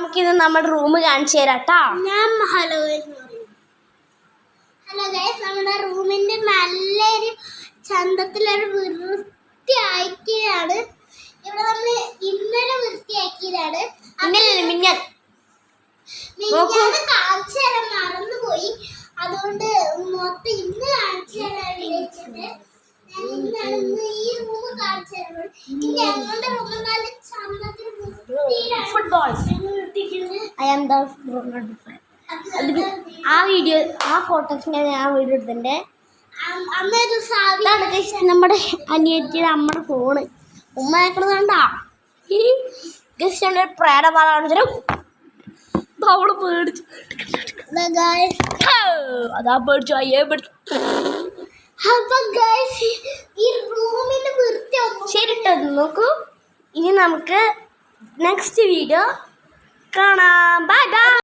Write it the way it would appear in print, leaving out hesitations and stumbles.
നമുക്കിത് നമ്മുടെ റൂം കാണിച്ചു തരാം കേട്ടോ. ഹലോ ഗൈസ്, നമ്മുടെ റൂമിന്റെ നല്ലൊരു ചന്തത്തിലൊരു വൃത്തിയാക്കിയതാണ്. ഇവിടെ നമ്മൾ ഇന്നലെ വൃത്തിയാക്കിയതാണ്. കാണിച്ചു തരാൻ മറന്നുപോയി. അതുകൊണ്ട് മൊത്തം ഇന്ന് കാണിച്ചു തരാൻ വിളിച്ചത്. ഇന്ന് ഈ റൂം കാണിച്ചു തരുന്നത്. ഇനി ഞങ്ങളുടെ റൂം നല്ല ചന്തത്തിൽ ഫുട്ബോൾ ആ വീഡിയോ ആ ഫോട്ടോസിന്റെ ഞാൻ വീഡിയോ എടുത്തിട്ടുണ്ട്. നമ്മുടെ അനിയത്തിയുടെ അമ്മയുടെ ഫോണ് ഉമ്മയാക്കണതാണ്ടാ ഗസ്റ്റ് പ്രേതപാടാണ്. അവള് പേടിച്ചു, അതാ പേടിച്ചു, അയ്യേ പേടിച്ചു. ശരി, നോക്കൂ. ഇനി നമുക്ക് നെക്സ്റ്റ് വീഡിയോ